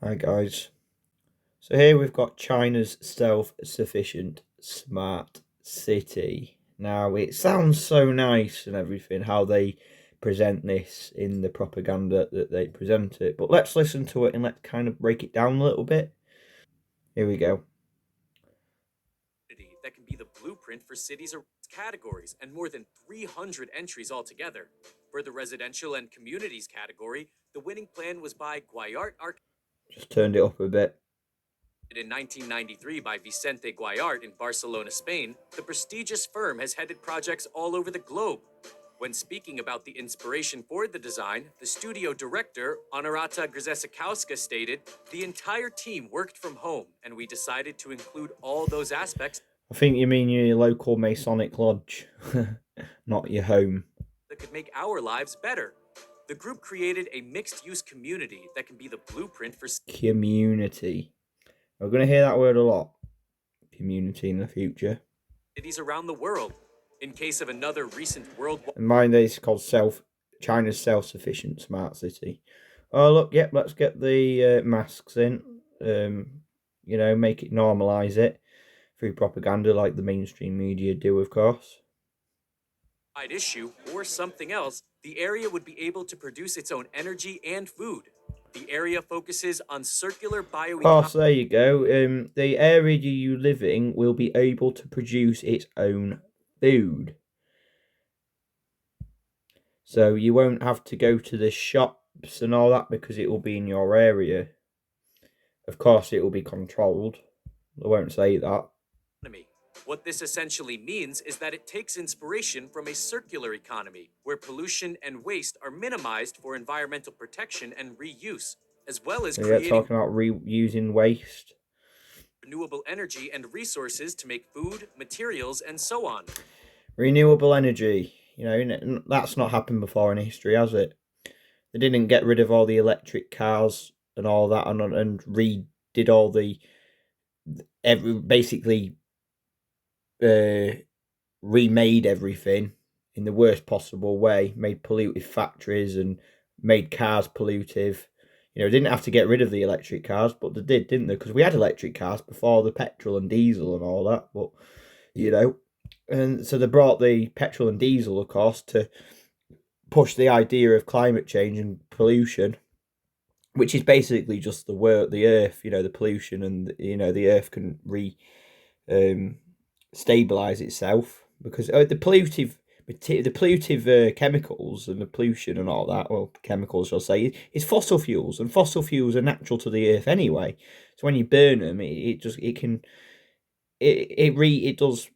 Hi guys. So here we've got China's self-sufficient smart city. Now it sounds so nice and everything how they present this in the propaganda that they present it, but let's listen to it and let's kind of break it down a little bit. Here we go. That can be the blueprint for cities or categories and more than 300 entries altogether. For the residential and communities category, the winning plan was by Guayart Just turned it up a bit. in 1993 by Vicente Guayart in Barcelona, Spain. The prestigious firm has headed projects all over the globe. When speaking about the inspiration for the design, the studio director, Honorata Grzesikowska, stated, "The entire team worked from home, and we decided to include all those aspects." I think you mean your local Masonic lodge, not your home. That could make our lives better. The group created a mixed-use community that can be the blueprint for Community. We're going to hear that word a lot. Community in the future. cities around the world. In case of another recent worldwide And mine is called China's self-sufficient smart city. Oh look, yep, let's get the masks in. Make it normalize it through propaganda like the mainstream media do, of course. issue or something else, the area would be able to produce its own energy and food. The area focuses on circular Of bioeconomy. course, there you go. The area you live in will be able to produce its own food. So you won't have to go to the shops and all that because it will be in your area. Of course, it will be controlled. I won't say that. What this essentially means is that it takes inspiration from a circular economy, where pollution and waste are minimized for environmental protection and reuse, as well as So yeah, creating talking about reusing waste. renewable energy and resources to make food, materials, and so on. Renewable energy. That's not happened before in history, has it? They didn't get rid of all the electric cars and all that and redid all the basically remade everything in the worst possible way, made pollutive factories and made cars pollutive. Didn't have to get rid of the electric cars, but they did, didn't they? Because we had electric cars before the petrol and diesel and all that. But and so they brought the petrol and diesel, of course, to push the idea of climate change and pollution, which is basically just the Earth, the pollution, and the Earth can stabilize itself because the pollutive chemicals and the pollution and all that, well, chemicals, I'll say, is fossil fuels, and fossil fuels are natural to the Earth anyway. So when you burn them, it does.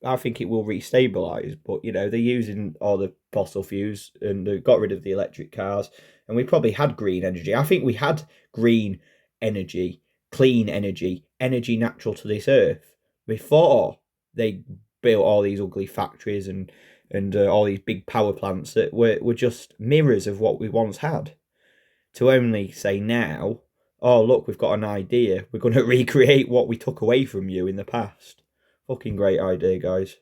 I think it will restabilize, but they're using all the fossil fuels and they got rid of the electric cars, and we probably had green energy. I think we had green energy, clean energy, energy natural to this Earth before they built all these ugly factories and all these big power plants that were just mirrors of what we once had. To only say now, oh look, we've got an idea, we're going to recreate what we took away from you in the past. Fucking great idea, guys.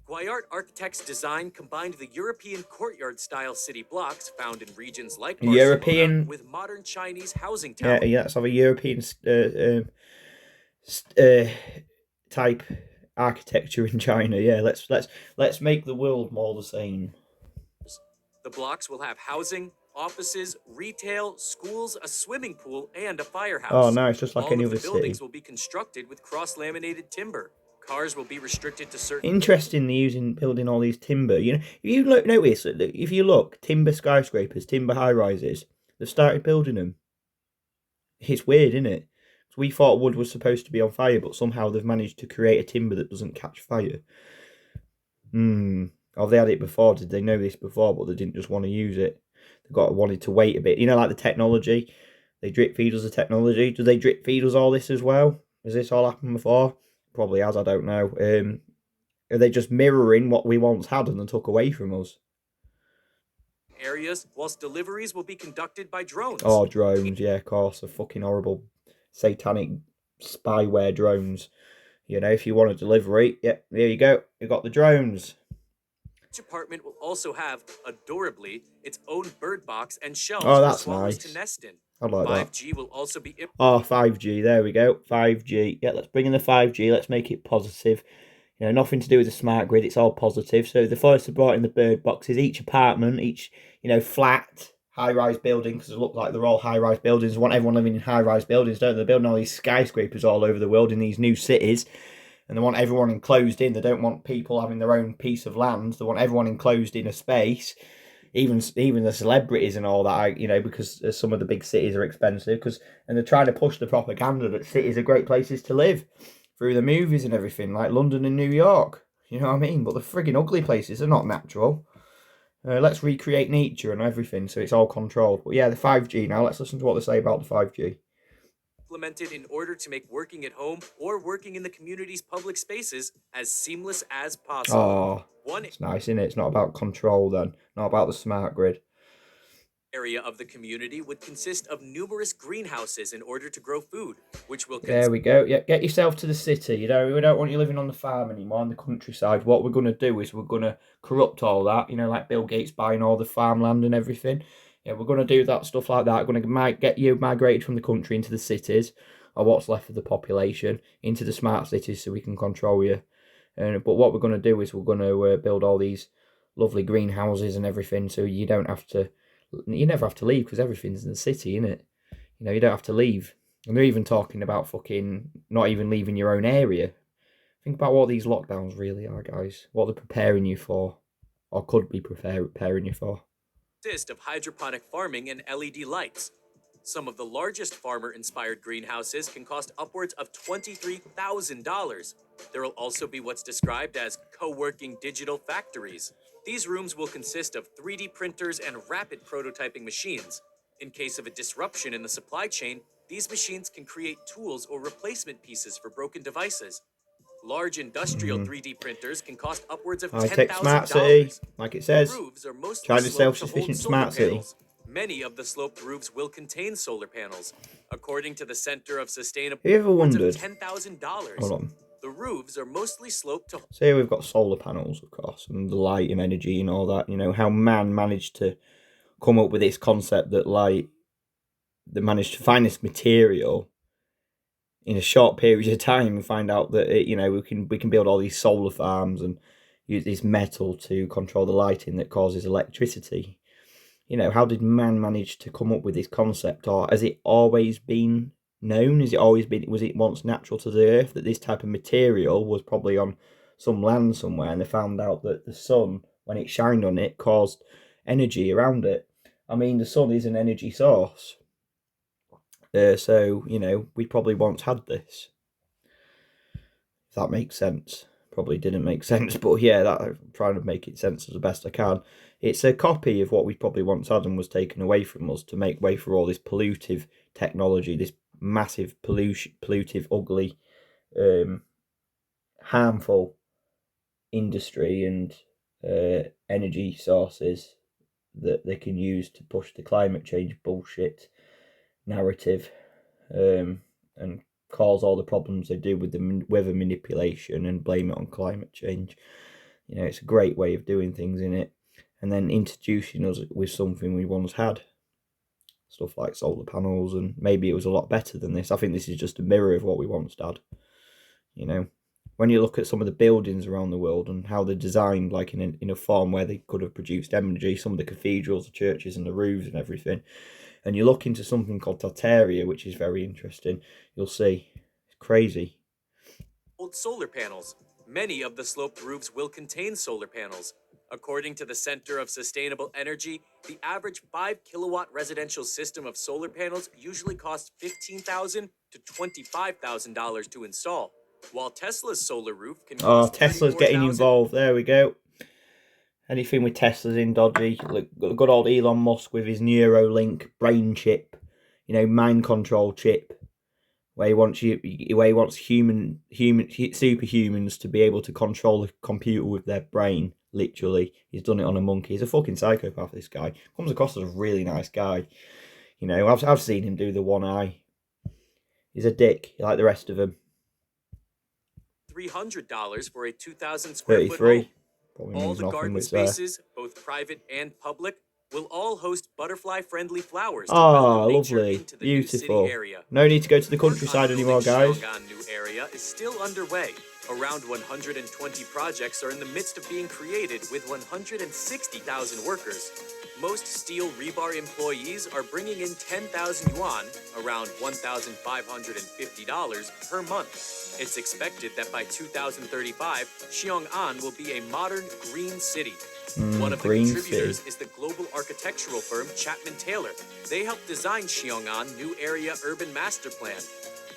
Guayart Architects' design combined the European courtyard-style city blocks found in regions like Barcelona European with modern Chinese housing Yeah, towers. yeah, let's have a European type architecture in China. Yeah, let's make the world more the same. The blocks will have housing, offices, retail, schools, a swimming pool, and a firehouse. Oh, nice, just like All any of other the buildings city. will be constructed with cross-laminated timber. Cars will be restricted to certain. Interestingly, using building all these timber. If you notice, if you look, timber skyscrapers, timber high rises, they've started building them. It's weird, isn't it? We thought wood was supposed to be on fire, but somehow they've managed to create a timber that doesn't catch fire. Or they had it before. Did they know this before, but they didn't just want to use it? They wanted to wait a bit. Like the technology. They drip feed us the technology. Do they drip feed us all this as well? Has this all happened before? Probably has. I don't know. Are they just mirroring what we once had and then took away from us? Areas, whilst deliveries will be conducted by drones. Oh, drones, yeah, of course. The fucking horrible satanic spyware drones. If you want a delivery, yeah, there you go. You got the drones. Each apartment will also have, adorably, its own bird box and shelves Oh, for that's swallows nice. to nest in. I like that. 5G will also be Oh, 5G. There we go. 5G. Yeah, let's bring in the 5G. Let's make it positive. You know, nothing to do with the smart grid. It's all positive. So the forest have brought in the bird boxes. Each apartment, each, flat, high-rise building, because it looks like they're all high-rise buildings. They want everyone living in high-rise buildings, don't they? They're building all these skyscrapers all over the world in these new cities. And they want everyone enclosed in. They don't want people having their own piece of land. They want everyone enclosed in a space. Even the celebrities and all that, because some of the big cities are expensive. And they're trying to push the propaganda that cities are great places to live through the movies and everything, like London and New York. You know what I mean? But the frigging ugly places are not natural. Let's recreate nature and everything, so it's all controlled. But yeah, the 5G now. Let's listen to what they say about the 5G. implemented in order to make working at home or working in the community's public spaces as seamless as possible. Oh, it's nice, isn't it? It's not about control then, not about the smart grid. Area of the community would consist of numerous greenhouses in order to grow food, which will There we go. Yeah, get yourself to the city. We don't want you living on the farm anymore, on the countryside. What we're going to do is we're going to corrupt all that. Like Bill Gates buying all the farmland and everything. Yeah, we're going to do that stuff like that. We're going to get you migrated from the country into the cities, or what's left of the population, into the smart cities, so we can control you. But what we're going to do is we're going to build all these lovely greenhouses and everything, so you never have to leave, because everything's in the city, innit? You don't have to leave. And they're even talking about fucking not even leaving your own area. Think about what these lockdowns really are, guys. What they're preparing you for, or could be preparing you for. Consist of hydroponic farming and LED lights. Some of the largest farmer-inspired greenhouses can cost upwards of $23,000. There will also be what's described as co-working digital factories. These rooms will consist of 3D printers and rapid prototyping machines. In case of a disruption in the supply chain, these machines can create tools or replacement pieces for broken devices. Large industrial 3D printers can cost upwards of High-tech smart city, $10,000. like it says. Roofs are mostly China's sloped to hold self-sufficient solar smart city. panels. Many of the sloped roofs will contain solar panels. According to the Center of Sustainable, Have you ever wondered? $10,000. Hold on. The roofs are mostly sloped to. So here we've got solar panels, of course, and the light and energy and all that. How man managed to come up with this concept that they managed to find this material in a short period of time and find out that we can build all these solar farms and use this metal to control the lighting that causes electricity. How did man manage to come up with this concept? Or has it always been known? Was it once natural to the earth that this type of material was probably on some land somewhere, and they found out that the sun, when it shined on it, caused energy around it? I mean, the sun is an energy source. So, we probably once had this. If that makes sense. Probably didn't make sense, but yeah, I'm trying to make it sense as the best I can. It's a copy of what we probably once had and was taken away from us to make way for all this pollutive technology, this massive pollutive, ugly, harmful industry and energy sources that they can use to push the climate change bullshit narrative, and cause all the problems they do with the weather manipulation and blame it on climate change. It's a great way of doing things, in it, and then introducing us with something we once had, stuff like solar panels, and maybe it was a lot better than this. I think this is just a mirror of what we once had. When you look at some of the buildings around the world and how they're designed, like in a form where they could have produced energy, some of the cathedrals, the churches, and the roofs and everything, and you look into something called Tartaria, which is very interesting, you'll see it's crazy. Solar panels. Many of the sloped roofs will contain solar panels. According to the Center of Sustainable Energy, the average 5 kilowatt residential system of solar panels usually costs $15,000 to $25,000 to install, while Tesla's solar roof can cost Tesla's getting involved. There we go. Anything with Tesla's in dodgy. Look, good old Elon Musk with his Neuralink brain chip, mind control chip, where he wants superhumans to be able to control the computer with their brain. Literally, he's done it on a monkey. He's a fucking psychopath. This guy comes across as a really nice guy. I've seen him do the one eye. He's a dick, like the rest of them. $300 for a 2,000 square foot home. All the garden spaces, both private and public, will all host butterfly-friendly flowers to Ah, welcome nature lovely. into the new city Beautiful. area. No need to go to the Work on countryside building anymore, guys. Xiong'an New Area is still underway. Around 120 projects are in the midst of being created with 160,000 workers. Most steel rebar employees are bringing in 10,000 yuan, around $1,550 per month. It's expected that by 2035, Xiong'an will be a modern green city. One of the Green contributors city. is the global architectural firm Chapman Taylor. They helped design Xiong'an New Area Urban Master Plan.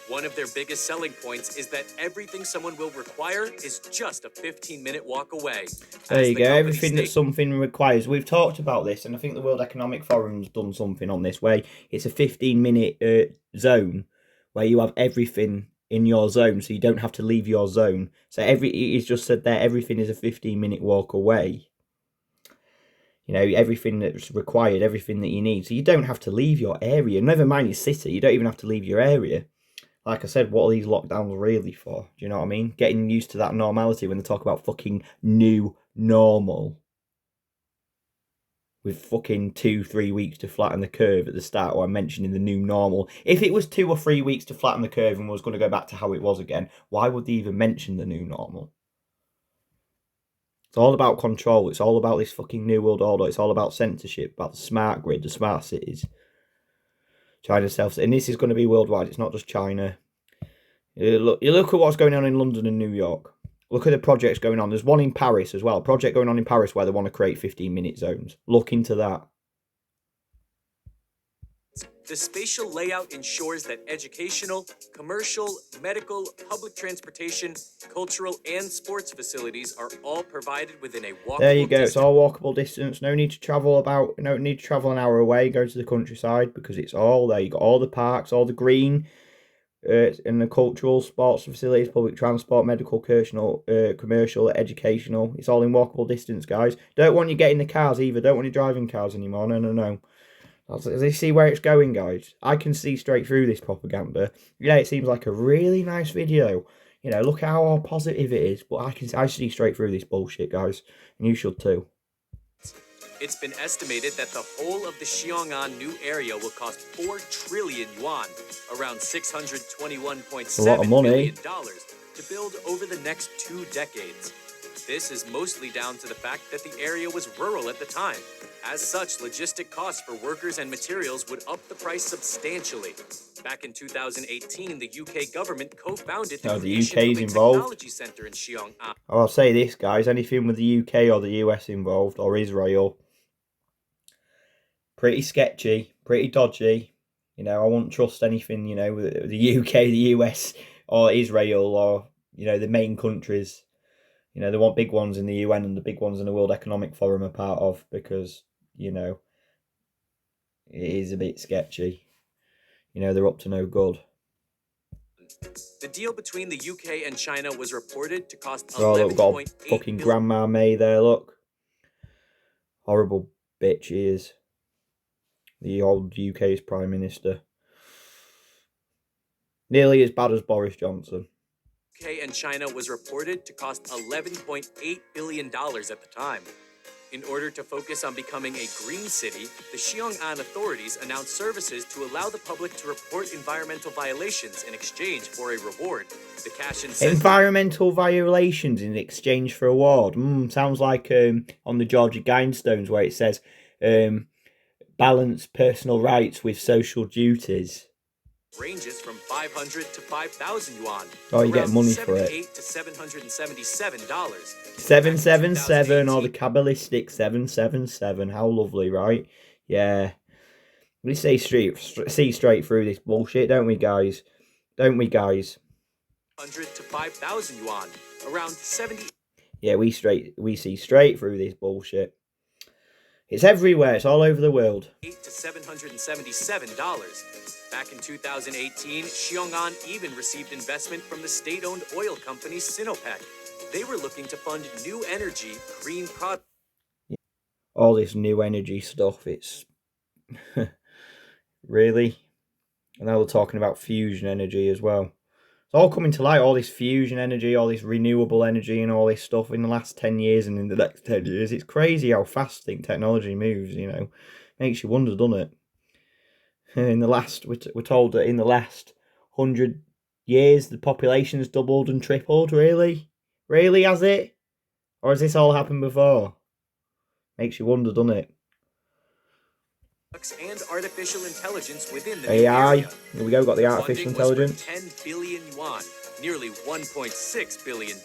One of their biggest selling points is that everything someone will require is just a 15-minute walk away. There As you the go. company Everything that states, something requires. We've talked about this, and I think the World Economic Forum's done something on this way. It's a 15-minute zone where you have everything in your zone, so you don't have to leave your zone. So it's just said there everything is a 15-minute walk away. You know, everything that's required, everything that you need. So you don't have to leave your area. Never mind your city. You don't even have to leave your area. Like I said, what are these lockdowns really for? Do you know what I mean? Getting used to that normality when they talk about fucking new normal. With fucking 2-3 weeks to flatten the curve at the start, or I'm mentioning the new normal. If it was 2 or 3 weeks to flatten the curve and was going to go back to how it was again, why would they even mention the new normal? It's all about control. It's all about this fucking new world order. It's all about censorship, about the smart grid, the smart cities. China self, and this is going to be worldwide. It's not just China. You look at what's going on in London and New York. Look at the projects going on. There's one in Paris as well. A project going on in Paris where they want to create 15-minute zones. Look into that. the spatial layout ensures that educational, commercial, medical, public transportation, cultural, and sports facilities are all provided within a walkable There you go. distance. It's all walkable distance. No need to travel no need to travel an hour away. Go to the countryside because it's all there. You got all the parks, all the green, and the cultural, sports facilities, public transport, medical, commercial, educational. It's all in walkable distance, guys. Don't want you getting the cars either. Don't want you driving cars anymore. No. They see where it's going, guys. I can see straight through this propaganda. Yeah, it seems like a really nice video. You know, look how all positive it is. But I see straight through this bullshit, guys, and you should too. It's been estimated that the whole of the Xiong'an new area will cost 4 trillion yuan, around $621.7 A lot of money. billion, to build over the next 2 decades. This is mostly down to the fact that the area was rural at the time. As such, logistic costs for workers and materials would up the price substantially. Back in 2018, the UK government co-founded the creation UK's of a involved. technology center in Xiong'an. I'll say this, guys. Anything with the UK or the US involved, or Israel, pretty sketchy, pretty dodgy. You know, I wouldn't trust anything, you know, with the UK, the US, or Israel, or, you know, the main countries. You know, they want big ones in the UN and the big ones in the World Economic Forum are part of, because, you know, it is a bit sketchy. You know, they're up to no good. The deal between the UK and China was reported to cost Oh, look, we've got a $11.8 fucking billion. Grandma May there, look. Horrible bitch he is. The old UK's Prime Minister. Nearly as bad as Boris Johnson. UK and China was reported to cost $11.8 billion at the time. In order to focus on becoming a green city, the Xiong'an authorities announced services to allow the public to report environmental violations in exchange for a reward. The cash incentive. Environmental violations in exchange for award. Sounds like on the Georgia Guidestones where it says balance personal rights with social duties. Ranges from 500 to 5,000 yuan. Oh, you get money for it. $78 to $777. 777, or the Kabbalistic 777. How lovely, right? Yeah. We see straight through this bullshit, don't we, guys? 100 to 5,000 yuan. Around 70. Yeah, we see straight through this bullshit. It's everywhere. It's all over the world. $8 to $777. Back in 2018, Xiong'an even received investment from the state-owned oil company Sinopec. They were looking to fund new energy, green products. All this new energy stuff, it's really. And now they're talking about fusion energy as well. It's all coming to light, all this fusion energy, all this renewable energy, and all this stuff in the last 10 years and in the next 10 years. It's crazy how fast technology moves, you know. Makes you wonder, doesn't it? We're told that in the last 100 years, the population's doubled and tripled. Really? Really, has it? Or has this all happened before? Makes you wonder, doesn't it? And artificial intelligence within the AI. new area. Here we go, got the artificial intelligence. 10 billion yuan, nearly $1.6 billion.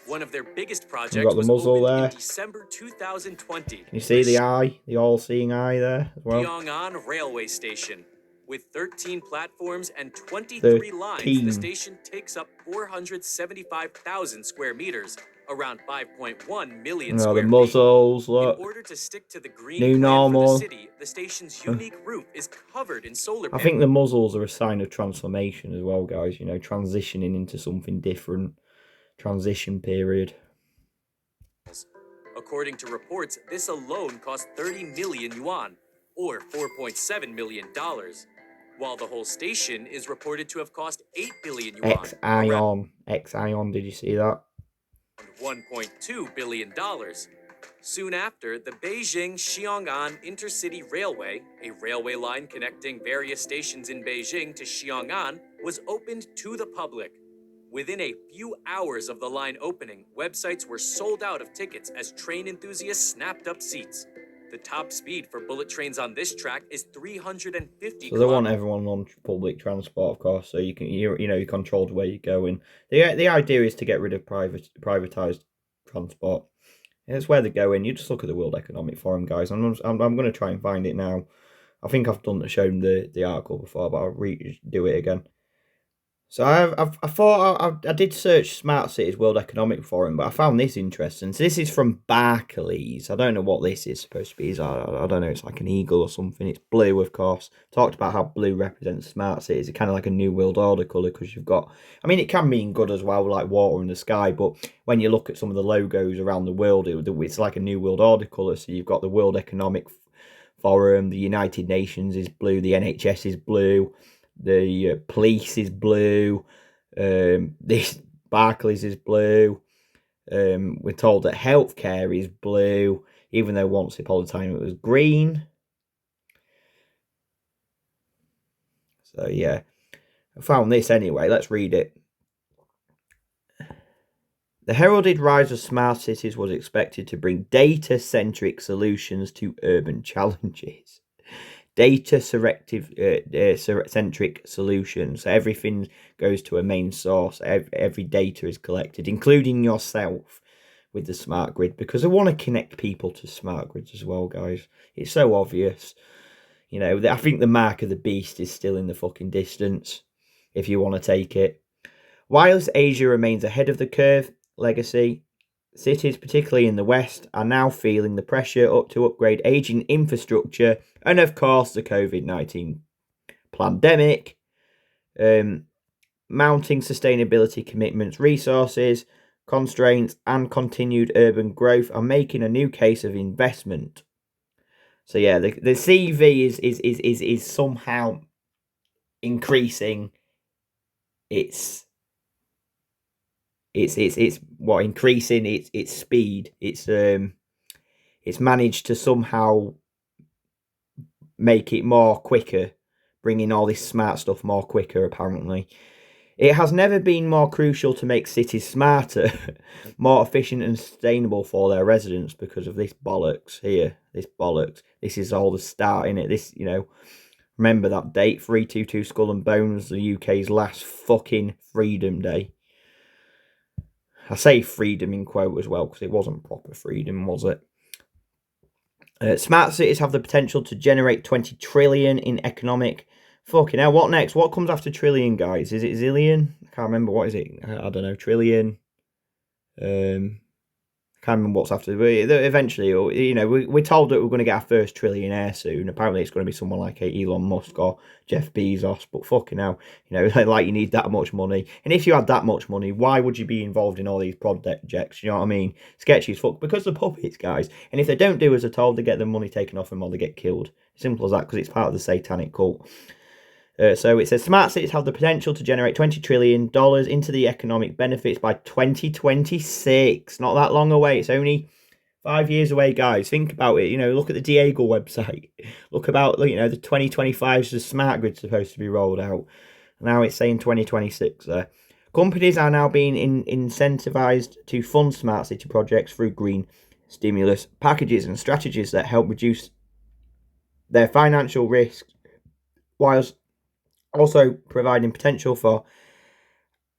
One of their biggest projects We've got the was muzzle opened there. in December 2020. Can you see the eye? The all-seeing eye there as well? Xiong'an Railway Station. With 13 platforms and 23 lines, the station takes up 475,000 square meters, around 5.1 million square the feet. muzzles, look. In order to stick to the green New plan normal. for the city, the station's unique roof is covered in solar panels. I think the muzzles are a sign of transformation as well, guys. You know, transitioning into something different. Transition period. According to reports, this alone cost 30 million yuan, or $4.7 million, while the whole station is reported to have cost 8 billion yuan. X-Ion, did you see that? $1.2 billion. Soon after, the Beijing-Xiong'an Intercity Railway, a railway line connecting various stations in Beijing to Xiong'an, was opened to the public. Within a few hours of the line opening, websites were sold out of tickets as train enthusiasts snapped up seats. The top speed for bullet trains on this track is 350 So they want everyone on public transport, of course, so you controlled where you're going. The idea is to get rid of privatized transport. And that's where they're going. You just look at the World Economic Forum, guys. I'm going to try and find it now. I think I've shown the article before, but I'll do it again. So I did search Smart Cities World Economic Forum, but I found this interesting. So this is from Barclays. I don't know what this is supposed to be. I don't know. It's like an eagle or something. It's blue, of course. Talked about how blue represents smart cities. It's kind of like a New World Order colour because you've got. I mean, it can mean good as well, like water in the sky. But when you look at some of the logos around the world, it's like a New World Order colour. So you've got the World Economic Forum, the United Nations is blue, the NHS is blue. The police is blue. This Barclays is blue. We're told that healthcare is blue, even though once upon a time it was green. So yeah, I found this anyway. Let's read it. The heralded rise of smart cities was expected to bring data-centric solutions to urban challenges. Data-centric solutions. So everything goes to a main source. Every data is collected, including yourself, with the smart grid, because I want to connect people to smart grids as well, guys. It's so obvious. You know, I think the mark of the beast is still in the fucking distance, if you want to take it. Whilst Asia remains ahead of the curve, legacy cities, particularly in the West, are now feeling the pressure to upgrade aging infrastructure, and of course the COVID-19 pandemic, mounting sustainability commitments, resources, constraints, and continued urban growth are making a new case of investment. So yeah, the CV is somehow increasing increasing its speed. It's managed to somehow make it more quicker, bringing all this smart stuff more quicker, apparently. It has never been more crucial to make cities smarter, more efficient and sustainable for their residents because of this bollocks here. This bollocks. This is all the start in it. This, you know, remember that date, 322 Skull and Bones, the UK's last fucking Freedom Day. I say freedom in quote as well, because it wasn't proper freedom, was it? Smart cities have the potential to generate 20 trillion in economic. Fucking hell, what next? What comes after trillion, guys? Is it zillion? I can't remember. What is it? I don't know. Trillion. I can't remember what's after. But eventually, you know, we're told that we're going to get our first trillionaire soon. Apparently, it's going to be someone like Elon Musk or Jeff Bezos. But fucking hell, you know, like you need that much money. And if you had that much money, why would you be involved in all these projects? You know what I mean? Sketchy as fuck. Because they're puppets, guys. And if they don't do as they're told, they get their money taken off them or they get killed. Simple as that, because it's part of the satanic cult. So it says smart cities have the potential to generate $20 trillion into the economic benefits by 2026. Not that long away. It's only 5 years away, guys. Think about it. Look at the Diego website. Look about, the 2025 is the smart grid supposed to be rolled out. Now it's saying 2026 there. Companies are now being incentivized to fund smart city projects through green stimulus packages and strategies that help reduce their financial risk, whilst also providing potential for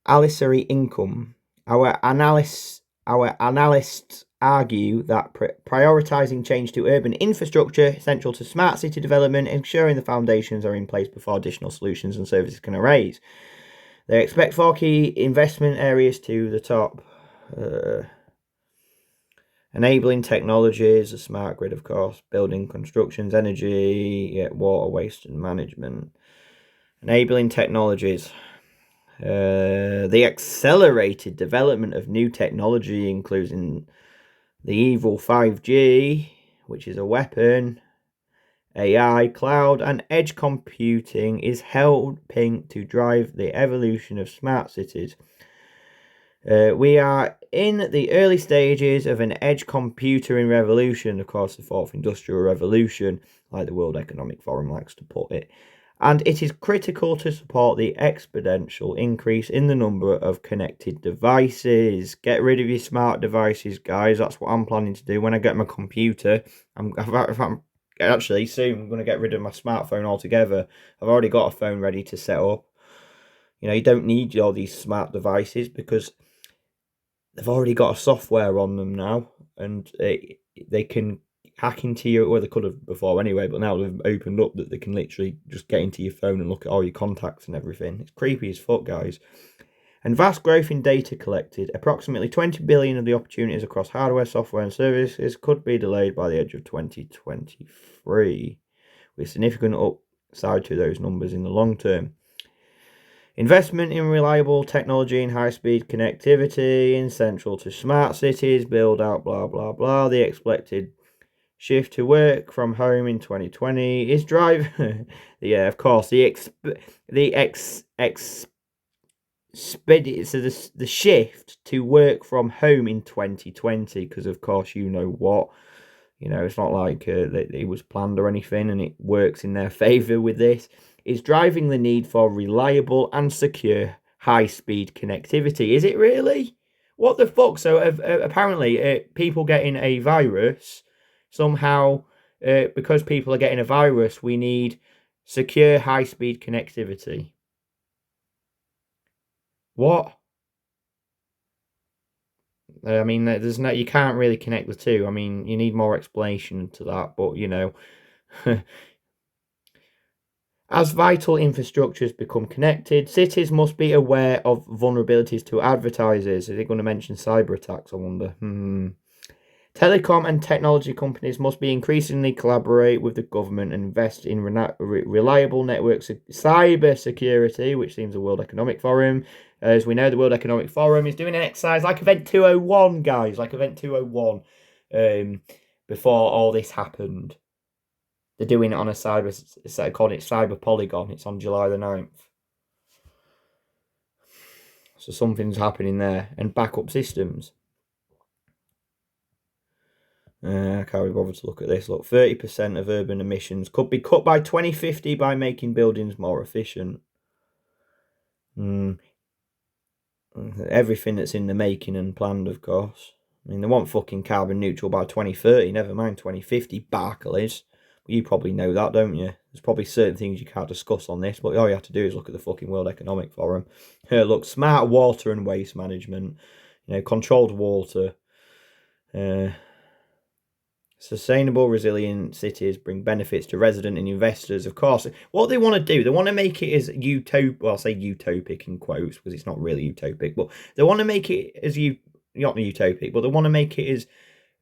ancillary income. Our analysts argue that prioritising change to urban infrastructure is central to smart city development, ensuring the foundations are in place before additional solutions and services can arise. They expect 4 key investment areas to the top. Enabling technologies, a smart grid, of course, building constructions, energy, water, waste and management. Enabling technologies. The accelerated development of new technology, including the evil 5G, which is a weapon, AI, cloud, and edge computing, is helping to drive the evolution of smart cities. We are in the early stages of an edge computing revolution, of course, the fourth industrial revolution, like the World Economic Forum likes to put it. And it is critical to support the exponential increase in the number of connected devices. Get rid of your smart devices, guys. That's what I'm planning to do when I get my computer. Actually, soon I'm going to get rid of my smartphone altogether. I've already got a phone ready to set up. You don't need all these smart devices because they've already got a software on them now, and they can hack into you. Well, they could have before anyway, but now they've opened up that they can literally just get into your phone and look at all your contacts and everything. It's creepy as fuck, guys. And vast growth in data collected. Approximately 20 billion of the opportunities across hardware, software and services could be delayed by the edge of 2023, with significant upside to those numbers in the long term. Investment in reliable technology and high-speed connectivity is central to smart cities, build out, blah, blah, blah. The expected shift to work from home in 2020 is driving... yeah, of course, the shift to work from home in 2020, because, of course, you know what? It's not like it was planned or anything, and it works in their favour with this, is driving the need for reliable and secure high-speed connectivity. Is it really? What the fuck? So apparently people getting a virus, somehow, because people are getting a virus, we need secure high-speed connectivity. What? I mean, you can't really connect the two. I mean, you need more explanation to that, but as vital infrastructures become connected, cities must be aware of vulnerabilities to advertisers. Are they going to mention cyber attacks, I wonder? Telecom and technology companies must be increasingly collaborate with the government and invest in reliable networks, cyber security, which seems the World Economic Forum. As we know, the World Economic Forum is doing an exercise like Event 201, guys, like Event 201, before all this happened. They're doing it on a calling it Cyber Polygon. It's on July the 9th. So something's happening there. And backup systems. I can't be bothered to look at this. Look, 30% of urban emissions could be cut by 2050 by making buildings more efficient. Everything that's in the making and planned, of course. I mean, they want fucking carbon neutral by 2030, never mind 2050, Barclays. You probably know that, don't you? There's probably certain things you can't discuss on this, but all you have to do is look at the fucking World Economic Forum. Look, smart water and waste management, controlled water, sustainable, resilient cities bring benefits to residents and investors, of course. What they want to do, they want to make it as I'll say utopic in quotes, because it's not really utopic, but they want to make it as not utopic, but they want to make it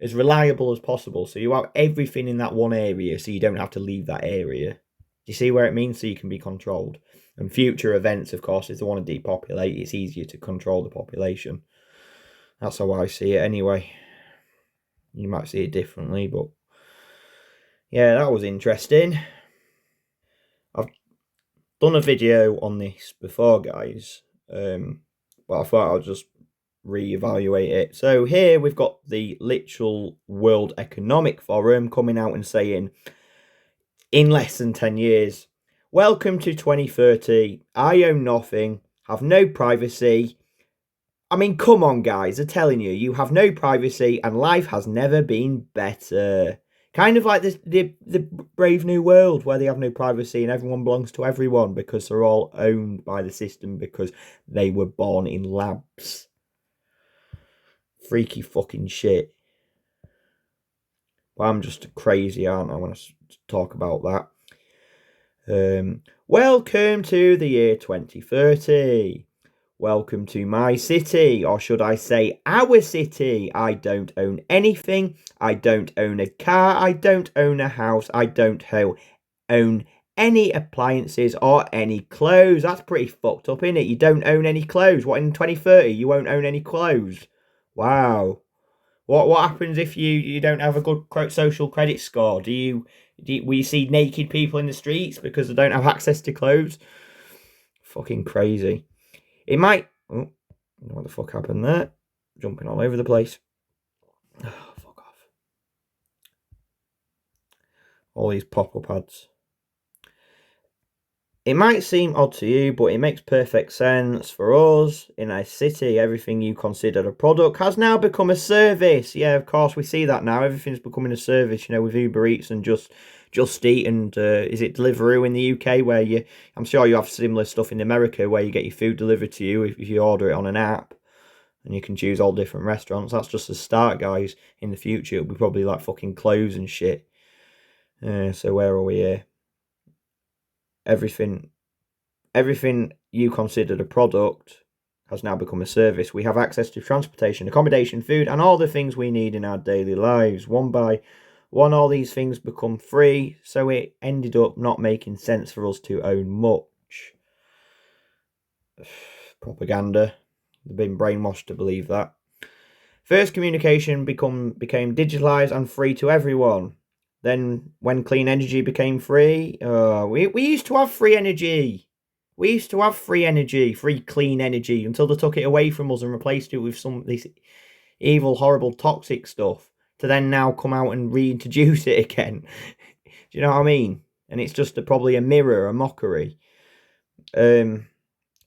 as reliable as possible. So you have everything in that one area, so you don't have to leave that area. Do you see where it means? So you can be controlled. And future events, of course, if they want to depopulate, it's easier to control the population. That's how I see it anyway. You might see it differently, but yeah, that was interesting. done a video on this before, guys, but I thought I'll just reevaluate it. So here we've got the literal World Economic Forum coming out and saying, in less than 10 years, welcome to 2030, I own nothing, have no privacy. I mean, come on, guys, I'm telling you, you have no privacy and life has never been better. Kind of like the Brave New World, where they have no privacy and everyone belongs to everyone because they're all owned by the system because they were born in labs. Freaky fucking shit. Well, I'm just crazy, aren't I, when I talk about that. Welcome to the year 2030. Welcome to my city, or should I say our city. I don't own anything. I don't own a car. I don't own a house. I don't own any appliances or any clothes. That's pretty fucked up, isn't it? You don't own any clothes. What, in 2030 you won't own any clothes? Wow. What happens if you don't have a good social credit score? Will you see naked people in the streets because they don't have access to clothes? Fucking crazy. It might... Oh, what the fuck happened there? Jumping all over the place. Oh, fuck off. All these pop-up ads. It might seem odd to you, but it makes perfect sense. For us, in a city, everything you considered a product has now become a service. Yeah, of course, we see that now. Everything's becoming a service, you know, with Uber Eats and Just Eat and, is it Deliveroo in the UK, where I'm sure you have similar stuff in America, where you get your food delivered to you if you order it on an app. And you can choose all different restaurants. That's just the start, guys. In the future, it'll be probably like fucking clothes and shit. So where are we here? Everything you considered a product has now become a service. We have access to transportation, accommodation, food, and all the things we need in our daily lives. One by one, all these things become free, so it ended up not making sense for us to own much. Propaganda. They've been brainwashed to believe that. First, communication became digitalized and free to everyone. Then, when clean energy became free, we used to have free energy. We used to have free energy, free clean energy, until they took it away from us and replaced it with this evil, horrible, toxic stuff, to then now come out and reintroduce it again. Do you know what I mean? And it's just probably a mirror, a mockery.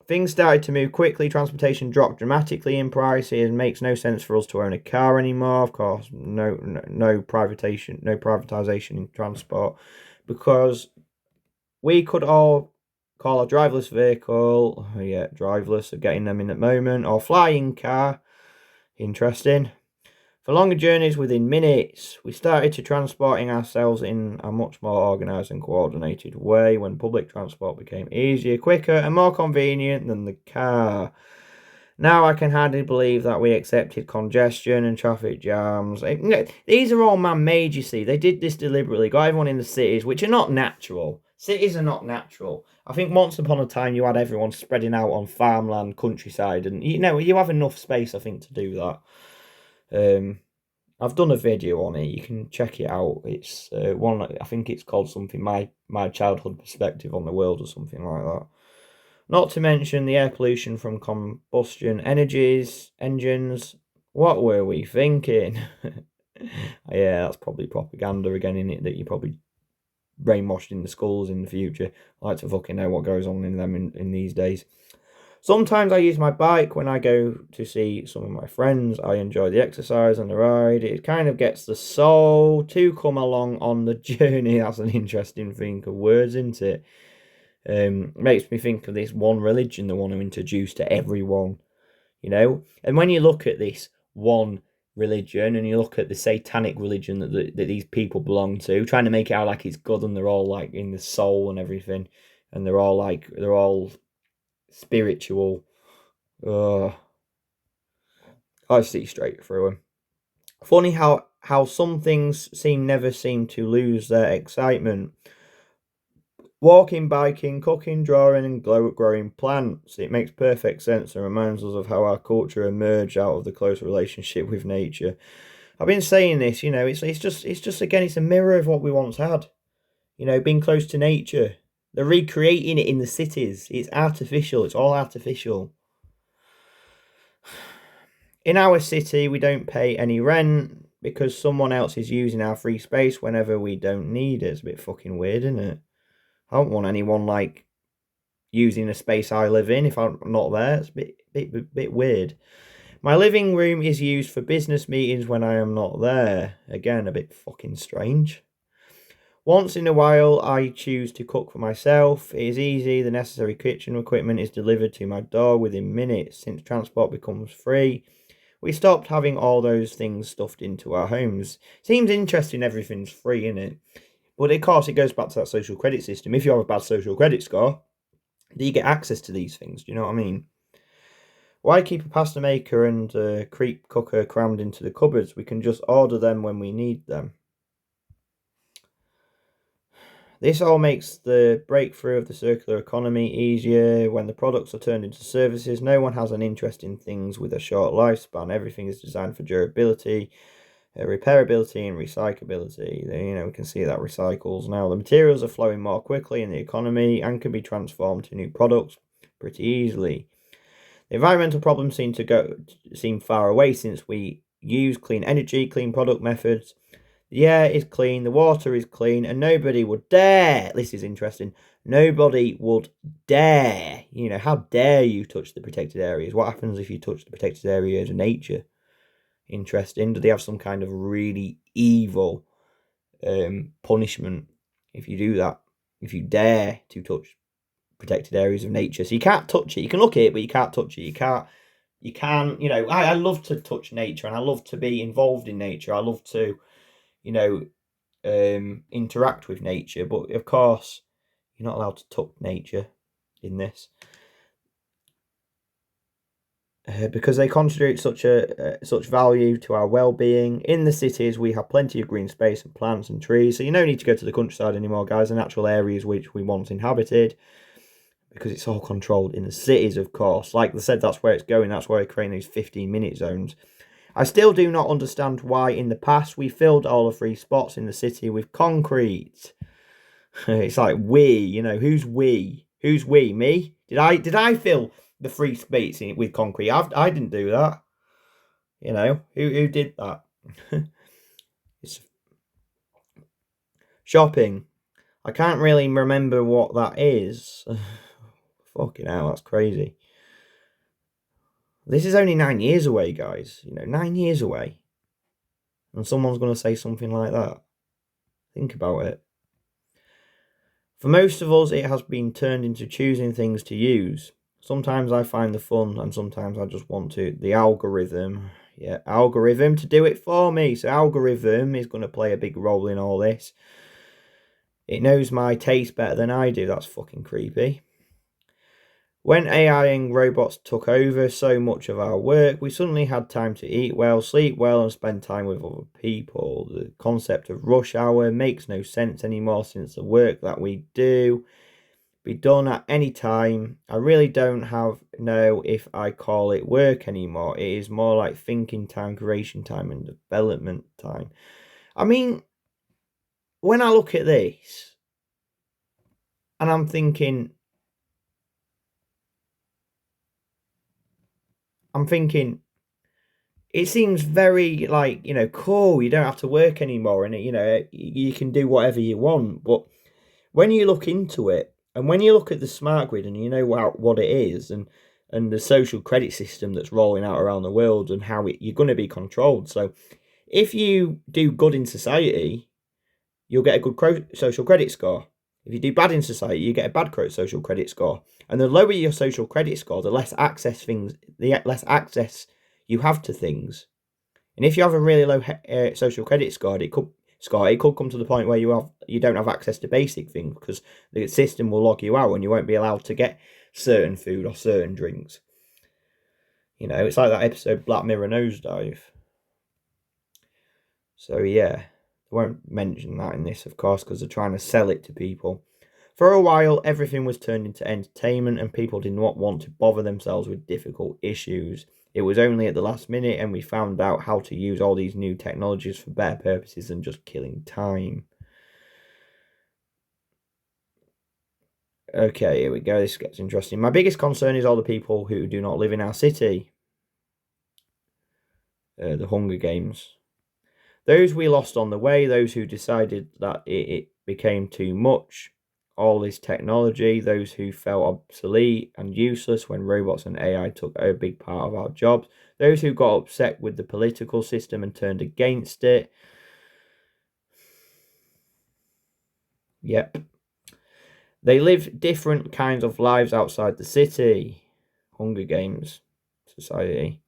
Things started to move quickly. Transportation dropped dramatically in price. It makes no sense for us to own a car anymore. Of course, no privatization in transport, because we could all call a driverless vehicle. Yeah, driverless are getting them in at the moment, or flying car. Interesting. For longer journeys within minutes, we started to transporting ourselves in a much more organised and coordinated way when public transport became easier, quicker and more convenient than the car. Now I can hardly believe that we accepted congestion and traffic jams. These are all man-made, you see. They did this deliberately, got everyone in the cities, which are not natural. Cities are not natural. I think once upon a time you had everyone spreading out on farmland, countryside, and you have enough space, I think, to do that. I've done a video on it. You can check it out. It's one. I think it's called something my childhood perspective on the world or something like that. Not to mention the air pollution from combustion engines. What were we thinking? Yeah, that's probably propaganda again, in it, that you probably brainwashed in the schools in the future. I like to fucking know what goes on in them in these days. Sometimes I use my bike when I go to see some of my friends. I enjoy the exercise and the ride. It kind of gets the soul to come along on the journey. That's an interesting thing of words, isn't it? Makes me think of this one religion they want to introduce to everyone, you know? And when you look at this one religion and you look at the satanic religion that these people belong to, trying to make it out like it's good and they're all like in the soul and everything, and they're all spiritual. I see straight through them. Funny how some things never seem to lose their excitement. Walking, biking, cooking, drawing, and growing plants. It makes perfect sense and reminds us of how our culture emerged out of the close relationship with nature. I've been saying this, it's just again, it's a mirror of what we once had. Being close to nature. They're recreating it in the cities. It's artificial. It's all artificial. In our city, we don't pay any rent because someone else is using our free space whenever we don't need it. It's a bit fucking weird, isn't it? I don't want anyone like using a space I live in if I'm not there. It's a bit weird. My living room is used for business meetings when I am not there. Again, a bit fucking strange. Once in a while, I choose to cook for myself. It is easy. The necessary kitchen equipment is delivered to my door within minutes. Since transport becomes free, we stopped having all those things stuffed into our homes. Seems interesting, everything's free, innit? But of course, it goes back to that social credit system. If you have a bad social credit score, do you get access to these things? Do you know what I mean? Why keep a pasta maker and a creep cooker crammed into the cupboards? We can just order them when we need them. This all makes the breakthrough of the circular economy easier. When the products are turned into services, no one has an interest in things with a short lifespan. Everything is designed for durability, repairability, and recyclability. We can see that recycles now. The materials are flowing more quickly in the economy and can be transformed to new products pretty easily. The environmental problems seem far away since we use clean energy, clean product methods. The air is clean, the water is clean, and nobody would dare. This is interesting. Nobody would dare. How dare you touch the protected areas? What happens if you touch the protected areas of nature? Interesting. Do they have some kind of really evil punishment if you do that? If you dare to touch protected areas of nature, so you can't touch it. You can look at it, but you can't touch it. You can. I love to touch nature, and I love to be involved in nature. I love to interact with nature, but of course you're not allowed to touch nature in this because they contribute such value to our well-being. In the cities, we have plenty of green space and plants and trees, so you don't need to go to the countryside anymore, guys. The natural areas which we once inhabited, because it's all controlled in the cities, of course. Like I said, that's where it's going. That's why we're creating these 15-minute zones. I still do not understand why in the past we filled all the free spots in the city with concrete. It's like who's we? Who's we? Me? Did I fill the free space with concrete? I didn't do that. Who did that? It's shopping. I can't really remember what that is. Fucking hell, that's crazy. This is only 9 years away, guys. 9 years away. And someone's going to say something like that. Think about it. For most of us, it has been turned into choosing things to use. Sometimes I find the fun, and sometimes I just want the algorithm. Yeah, algorithm to do it for me. So algorithm is going to play a big role in all this. It knows my taste better than I do. That's fucking creepy. When AI and robots took over so much of our work, we suddenly had time to eat well, sleep well, and spend time with other people. The concept of rush hour makes no sense anymore since the work that we do be done at any time. I really don't know if I call it work anymore. It is more like thinking time, creation time, and development time. I mean, when I look at this, and I'm thinking, it seems very cool. You don't have to work anymore, and you can do whatever you want. But when you look into it, and when you look at the smart grid, and you know what it is, and the social credit system that's rolling out around the world, and how you're going to be controlled. So, if you do good in society, you'll get a good social credit score. If you do bad in society, you get a bad social credit score. And the lower your social credit score, the less access you have to things. And if you have a really low social credit score, it could come to the point where you don't have access to basic things because the system will log you out and you won't be allowed to get certain food or certain drinks. It's like that episode Black Mirror Nosedive. So yeah. I won't mention that in this, of course, because they're trying to sell it to people. For a while, everything was turned into entertainment and people did not want to bother themselves with difficult issues. It was only at the last minute and we found out how to use all these new technologies for better purposes than just killing time. Okay, here we go. This gets interesting. My biggest concern is all the people who do not live in our city. The Hunger Games. Those we lost on the way, those who decided that it became too much, all this technology, those who felt obsolete and useless when robots and AI took a big part of our jobs, those who got upset with the political system and turned against it. Yep. They live different kinds of lives outside the city. Hunger Games society.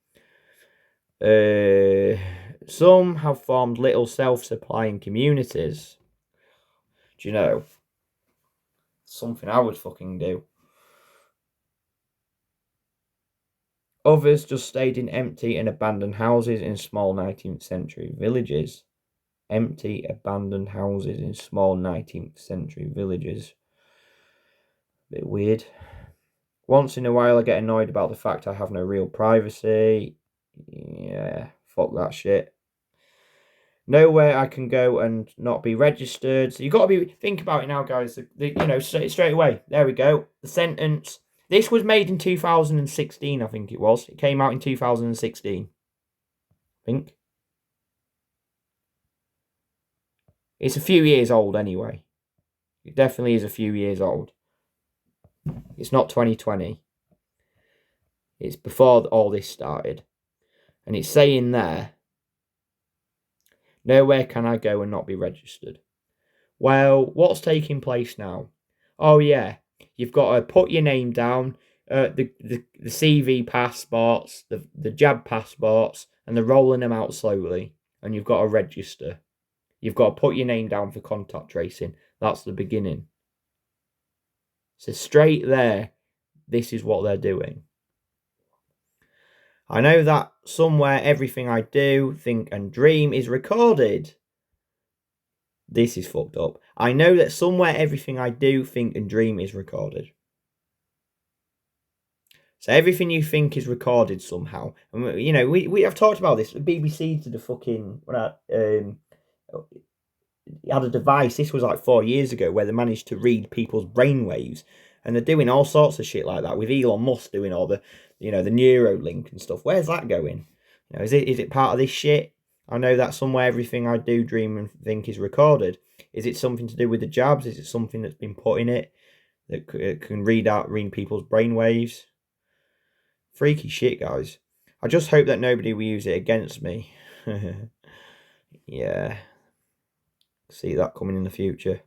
Some have formed little self-supplying communities. Do you know? Something I would fucking do. Others just stayed in empty and abandoned houses in small 19th century villages. Empty, abandoned houses in small 19th century villages. Bit weird. Once in a while I get annoyed about the fact I have no real privacy. Yeah, fuck that shit. Nowhere I can go and not be registered. So you've got to think about it now, guys. Straight away. There we go. The sentence. This was made in 2016, I think it was. It came out in 2016. I think. It's a few years old anyway. It definitely is a few years old. It's not 2020. It's before all this started. And it's saying there, nowhere can I go and not be registered. Well, what's taking place now? Oh yeah, you've got to put your name down, the CV passports, the jab passports, and they're rolling them out slowly. And you've got to register. You've got to put your name down for contact tracing. That's the beginning. So straight there, this is what they're doing. I know that somewhere everything I do, think and dream is recorded. This is fucked up. I know that somewhere everything I do, think and dream is recorded. So everything you think is recorded somehow. And you know, we have talked about this. The BBC did a fucking had a device, this was like 4 years ago, where they managed to read people's brainwaves. And they're doing all sorts of shit like that, with Elon Musk doing all the, the Neuralink and stuff. Where's that going? Is it part of this shit? I know that somewhere everything I do, dream and think is recorded. Is it something to do with the jabs? Is it something that's been put in it that can read people's brainwaves? Freaky shit, guys. I just hope that nobody will use it against me. Yeah. See that coming in the future.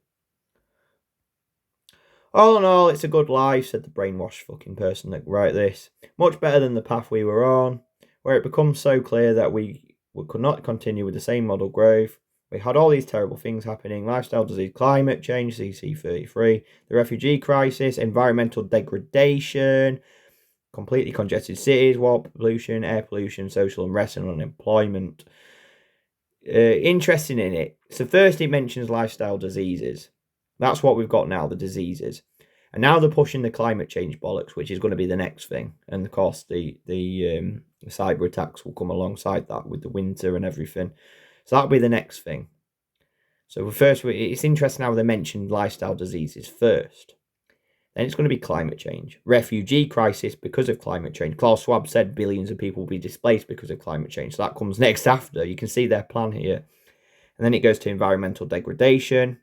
All in all, it's a good life, said the brainwashed fucking person that wrote this. Much better than the path we were on, where it becomes so clear that we could not continue with the same model growth. We had all these terrible things happening: lifestyle disease, climate change, CC33, the refugee crisis, environmental degradation, completely congested cities, water pollution, air pollution, social unrest and unemployment. Interesting in it. So first it mentions lifestyle diseases. That's what we've got now, the diseases. And now they're pushing the climate change bollocks, which is going to be the next thing. And of course, the cyber attacks will come alongside that with the winter and everything. So that'll be the next thing. So first, it's interesting how they mentioned lifestyle diseases first. Then it's going to be climate change. Refugee crisis because of climate change. Klaus Schwab said billions of people will be displaced because of climate change. So that comes next after. You can see their plan here. And then it goes to environmental degradation.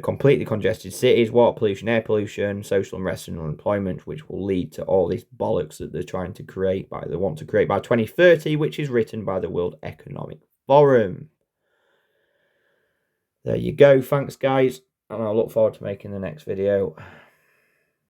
Completely congested cities, water pollution, air pollution, social unrest and unemployment, which will lead to all this bollocks that they're trying to create they want to create by 2030, which is written by the World Economic Forum. There you go. Thanks, guys. And I look forward to making the next video.